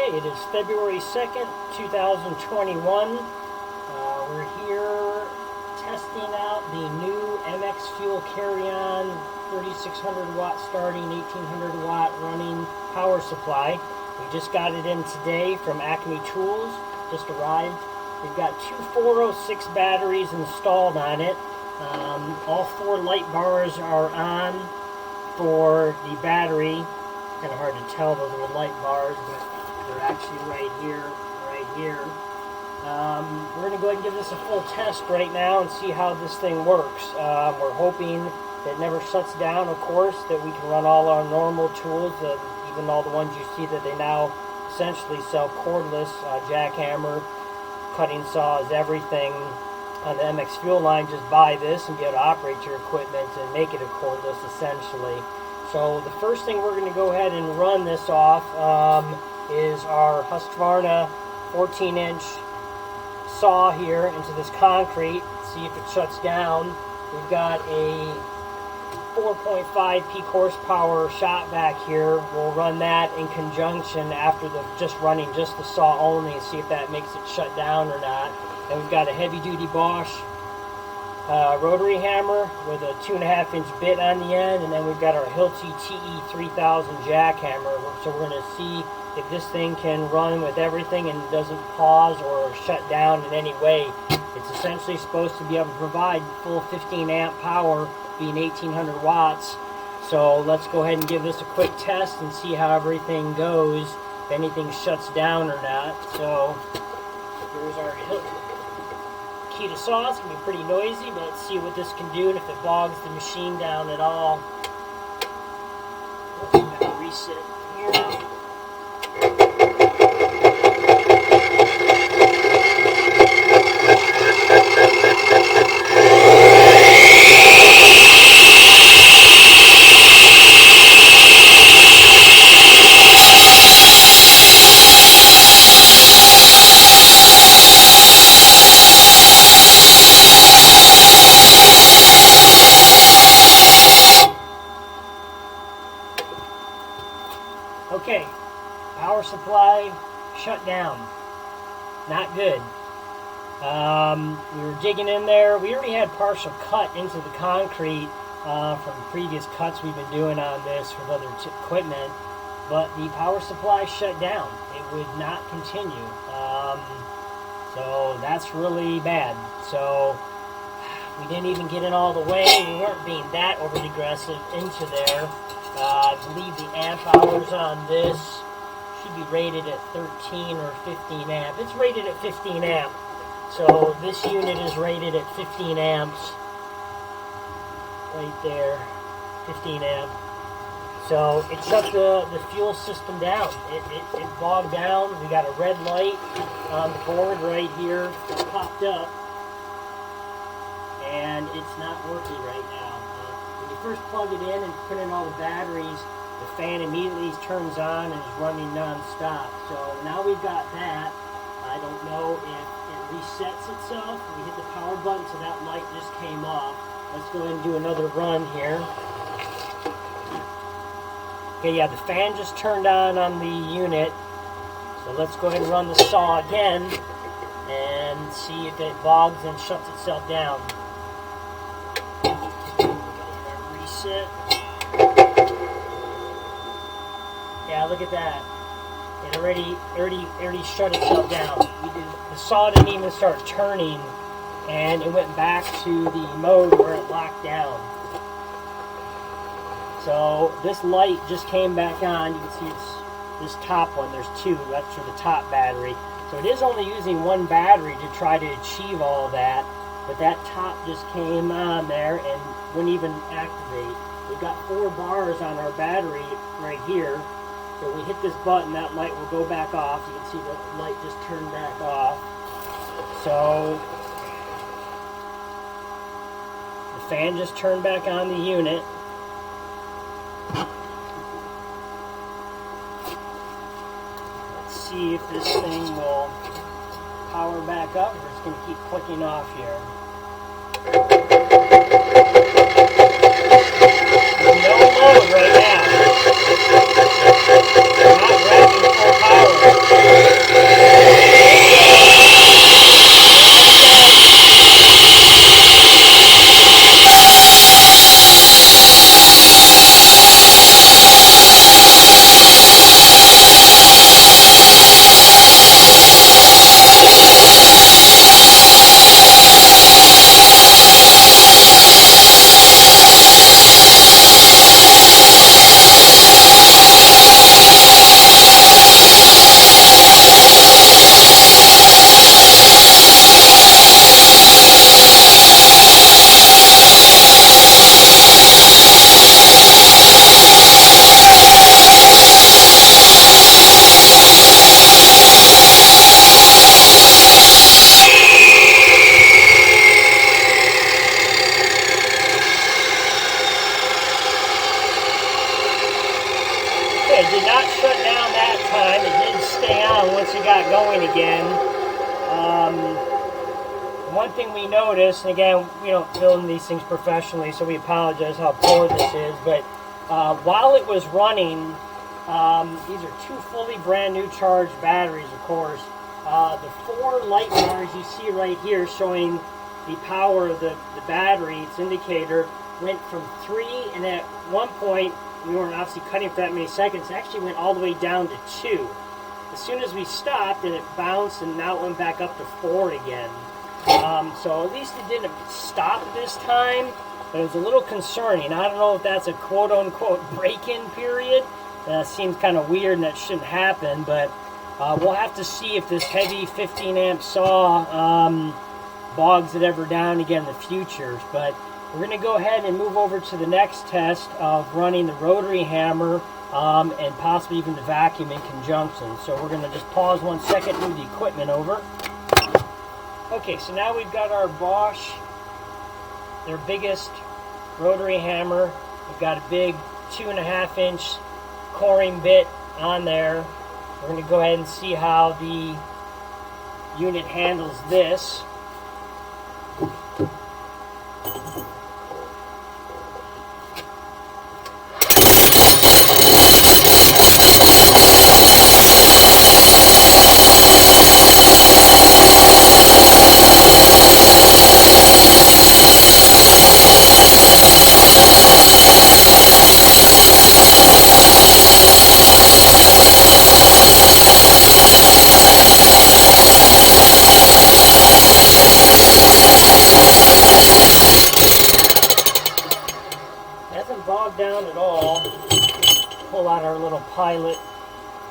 Okay, it is February 2nd, 2021. We're here testing out the new MX Fuel carry-on 3600 watt starting, 1800 watt running power supply. We just got it in today from Acme Tools, just arrived. We've got two 406 batteries installed on it. All four light bars are on for the battery. Kind of hard to tell those little light bars, but they're actually right here, right here. We're going to go ahead and give this a full test right now and see how this thing works. We're hoping that it never shuts down, of course, that we can run all our normal tools, even all the ones you see that they now essentially sell cordless, jackhammer, cutting saws, everything on the MX Fuel line. Just buy this and be able to operate your equipment and make it a cordless essentially. So the first thing we're going to go ahead and run this off is our Husqvarna 14-inch saw here into this concrete, see if it shuts down. We've got a 4.5 peak horsepower shot back here. We'll run that in conjunction after just running just the saw only and see if that makes it shut down or not. And we've got a heavy-duty Bosch rotary hammer with a 2.5-inch bit on the end, and then we've got our Hilti TE 3000 jackhammer. So we're going to see if this thing can run with everything and doesn't pause or shut down in any way. It's essentially supposed to be able to provide full 15 amp power, being 1800 watts. So let's go ahead and give this a quick test and see how everything goes, if anything shuts down or not. So here's our key to saw. It's going to be pretty noisy, but let's see what this can do and if it bogs the machine down at all. I'm going to reset here. Okay, power supply shut down. Not good. We were digging in there. We already had partial cut into the concrete from previous cuts we've been doing on this with other equipment, but the power supply shut down. It would not continue. So that's really bad. So we didn't even get in all the way. We weren't being that overly aggressive into there. I believe the amp hours on this should be rated at 13 or 15 amp. It's rated at 15 amp. So this unit is rated at 15 amps. Right there. 15 amp. So it shut the fuel system down. It bogged down. We got a red light on the board right here. It popped up. And it's not working right now. First plug it in and put in all the batteries, the fan immediately turns on and is running non-stop. So now we've got that. I don't know if it resets itself. We hit the power button, so that light just came off. Let's go ahead and do another run here. Okay, yeah, the fan just turned on the unit. So let's go ahead and run the saw again and see if it bogs and shuts itself down. It. Yeah, look at that. It already shut itself down. The saw didn't even start turning, and it went back to the mode where it locked down. So this light just came back on. You can see it's this top one. There's two. That's for the top battery. So it is only using one battery to try to achieve all that. But that top just came on there and wouldn't even activate. We've got 4 bars on our battery right here. So we hit this button, that light will go back off. You can see the light just turned back off. So the fan just turned back on the unit. Let's see if this thing will power back up, or it's going to keep clicking off here. There's no load right now. Not driving full power. shut down that time. It did stay on once it got going again. One thing we noticed, and again, we don't film these things professionally, so we apologize how poor this is, but while it was running, these are two fully brand new charged batteries, of course. The 4 light bars you see right here showing the power of the battery, its indicator, went from 3, and at one point, we weren't obviously cutting for that many seconds, it actually went all the way down to 2. As soon as we stopped, and it bounced, and now it went back up to 4 again. So at least it didn't stop this time, but it was a little concerning. I don't know if that's a quote-unquote break-in period. Seems kind of weird and that shouldn't happen, but we'll have to see if this heavy 15-amp saw bogs it ever down again in the future. But we're going to go ahead and move over to the next test of running the rotary hammer and possibly even the vacuum in conjunction. So we're going to just pause 1 second, move the equipment over. Okay, so now we've got our Bosch, their biggest rotary hammer. We've got a big 2.5-inch coring bit on there. We're going to go ahead and see how the unit handles this. Bogged down at all. Pull out our little pilot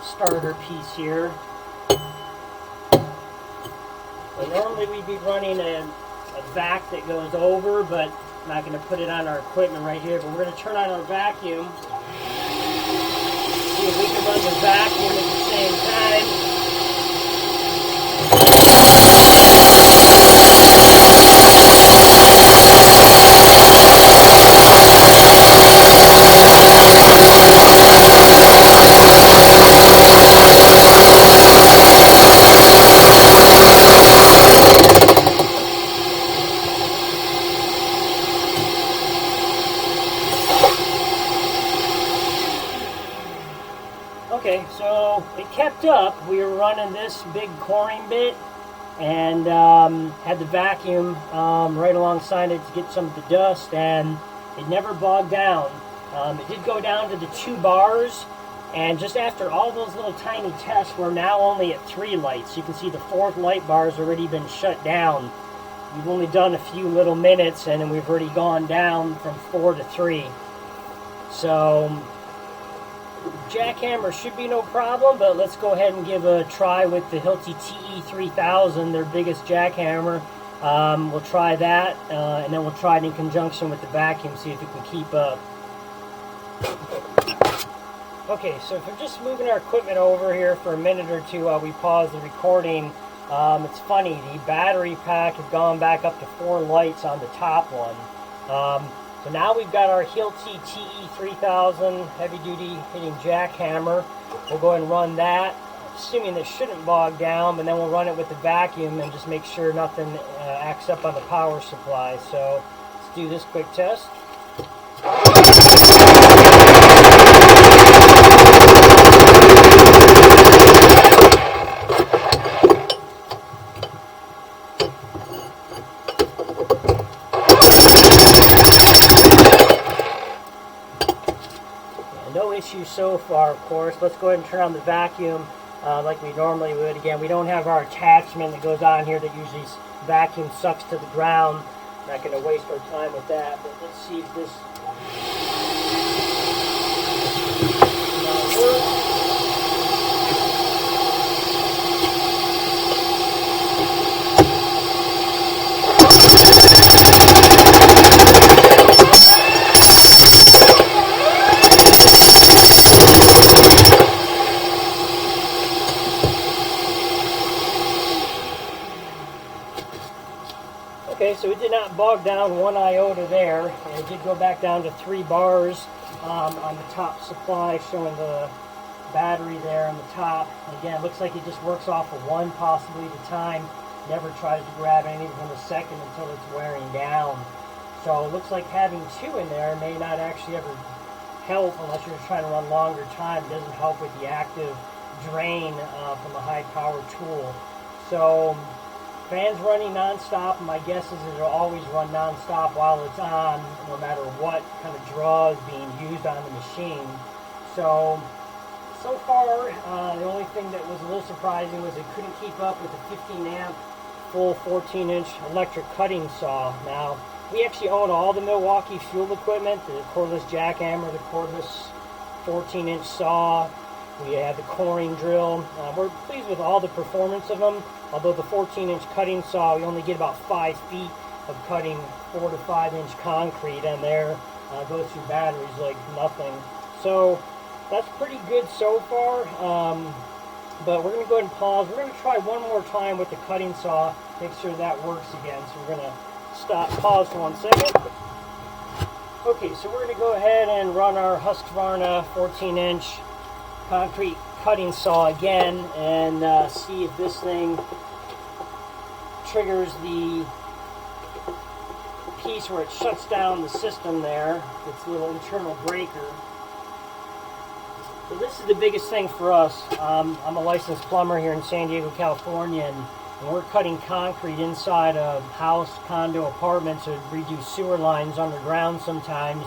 starter piece here. So normally we'd be running a vac that goes over, but I'm not going to put it on our equipment right here. But we're going to turn on our vacuum. See if we can run the vacuum at the same time. Okay, so it kept up. We were running this big coring bit and had the vacuum right alongside it to get some of the dust, and it never bogged down. It did go down to the 2 bars, and just after all those little tiny tests, we're now only at 3 lights. You can see the 4th light bar has already been shut down. We've only done a few little minutes, and then we've already gone down from 4 to 3. So jackhammer should be no problem, but let's go ahead and give a try with the Hilti TE3000, their biggest jackhammer. We'll try that, and then we'll try it in conjunction with the vacuum, see if it can keep up. Okay, so if we're just moving our equipment over here for a minute or two while we pause the recording, it's funny, the battery pack has gone back up to 4 lights on the top one. So now we've got our Hilti TE3000 heavy-duty hitting jackhammer. We'll go ahead and run that, assuming this shouldn't bog down, but then we'll run it with the vacuum and just make sure nothing acts up on the power supply. So let's do this quick test. No issues so far, of course. Let's go ahead and turn on the vacuum like we normally would. Again, we don't have our attachment that goes on here that usually vacuum sucks to the ground. I'm not going to waste our time with that, but let's see if this works. Okay, so it did not bog down 1 iota there, and it did go back down to 3 bars on the top supply, showing the battery there on the top. Again, it looks like it just works off of one possibly at a time. Never tries to grab anything from the second until it's wearing down. So it looks like having two in there may not actually ever help unless you're trying to run longer time. It doesn't help with the active drain from a high power tool. So fans running non-stop. My guess is it'll always run non-stop while it's on, no matter what kind of draw is being used on the machine. So far, the only thing that was a little surprising was it couldn't keep up with the 15 amp full 14-inch electric cutting saw. Now, we actually own all the Milwaukee fuel equipment, the cordless jackhammer, the cordless 14-inch saw. We have the coring drill. We're pleased with all the performance of them, although the 14-inch cutting saw, we only get about 5 feet of cutting 4 to 5-inch concrete, and there goes through batteries like nothing. So that's pretty good so far, but we're going to go ahead and pause. We're going to try one more time with the cutting saw, make sure that works again. So we're going to pause for 1 second. Okay, so we're going to go ahead and run our Husqvarna 14-inch concrete cutting saw again and see if this thing triggers the piece where it shuts down the system there, its little internal breaker. So this is the biggest thing for us. I'm a licensed plumber here in San Diego, California, and we're cutting concrete inside of house, condo, apartments, or redo sewer lines underground sometimes.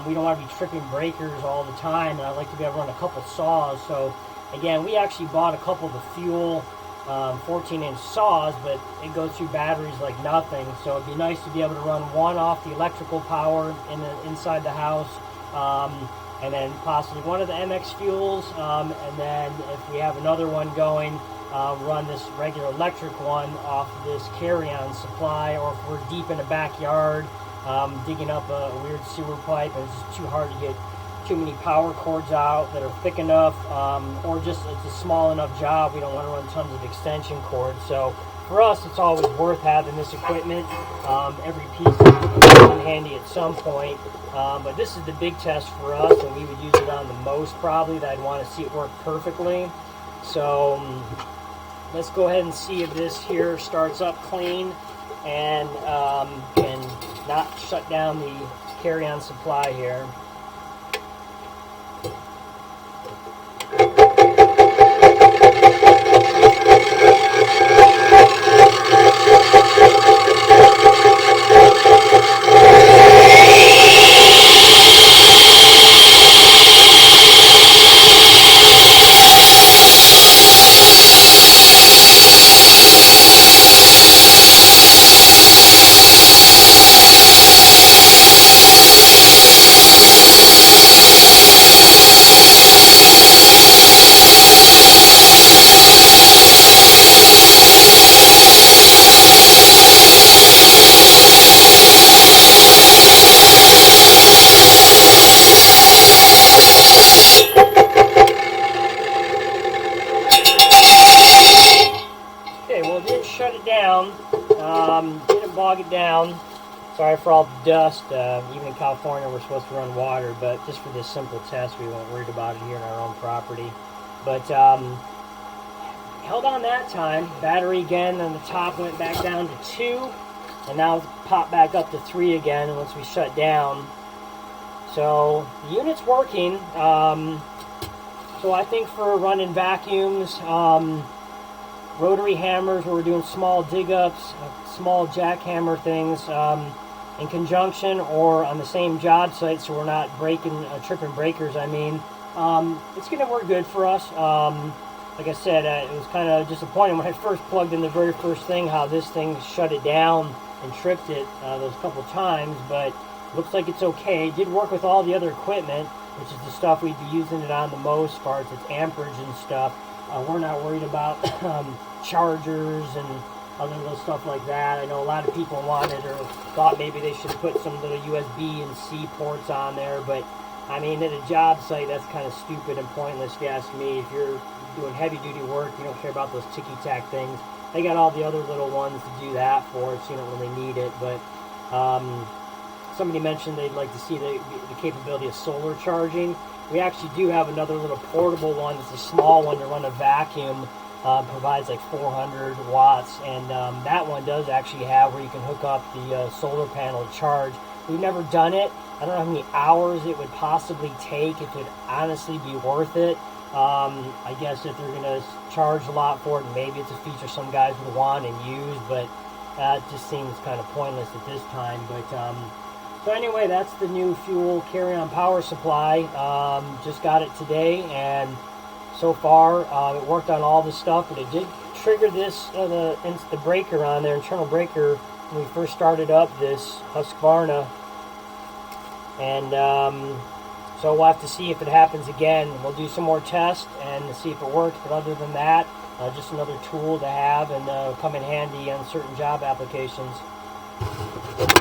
We don't want to be tripping breakers all the time, and I like to be able to run a couple saws. So again, we actually bought a couple of the fuel 14-inch saws, but it goes through batteries like nothing. So it'd be nice to be able to run one off the electrical power inside the house, and then possibly one of the MX fuels, and then if we have another one going, run this regular electric one off this carry-on supply, or if we're deep in a backyard digging up a weird sewer pipe and it's just too hard to get too many power cords out that are thick enough, or just it's a small enough job we don't want to run tons of extension cords. So for us, it's always worth having this equipment. Every piece is handy at some point, but this is the big test for us, and we would use it on the most probably, that I'd want to see it work perfectly. So let's go ahead and see if this here starts up clean and can not shut down the carry-on supply here. Shut it down, didn't bog it down. Sorry for all the dust. Even in California we're supposed to run water, but just for this simple test we weren't worried about it here in our own property. But held on that time. Battery again on the top went back down to 2, and now it's popped back up to 3 again once we shut down. So the unit's working. So I think for running vacuums, rotary hammers where we're doing small dig-ups, small jackhammer things in conjunction or on the same job site, so we're not tripping breakers, I mean, it's going to work good for us. Like I said, it was kind of disappointing when I first plugged in the very first thing, how this thing shut it down and tripped it those couple times, but looks like it's okay. It did work with all the other equipment, which is the stuff we'd be using it on the most, as far as its amperage and stuff. We're not worried about chargers and other little stuff like that. I know a lot of people wanted or thought maybe they should put some little USB and C ports on there, but I mean, at a job site, that's kind of stupid and pointless if you ask me. If you're doing heavy duty work, you don't care about those ticky-tack things. They got all the other little ones to do that for it, so you don't really need it. But somebody mentioned they'd like to see the capability of solar charging. We actually do have another little portable one. It's a small one to run a vacuum. Provides like 400 watts, and that one does actually have where you can hook up the solar panel to charge. We've never done it. I don't know how many hours it would possibly take. It could honestly be worth it. I guess if they're going to charge a lot for it, maybe it's a feature some guys would want and use, but it just seems kind of pointless at this time. But so anyway, that's the new fuel carry-on power supply. Just got it today, and so far it worked on all the stuff, but it did trigger this the breaker on there, internal breaker, when we first started up this Husqvarna. And so we'll have to see if it happens again. We'll do some more tests and see if it works, but other than that, just another tool to have and come in handy on certain job applications.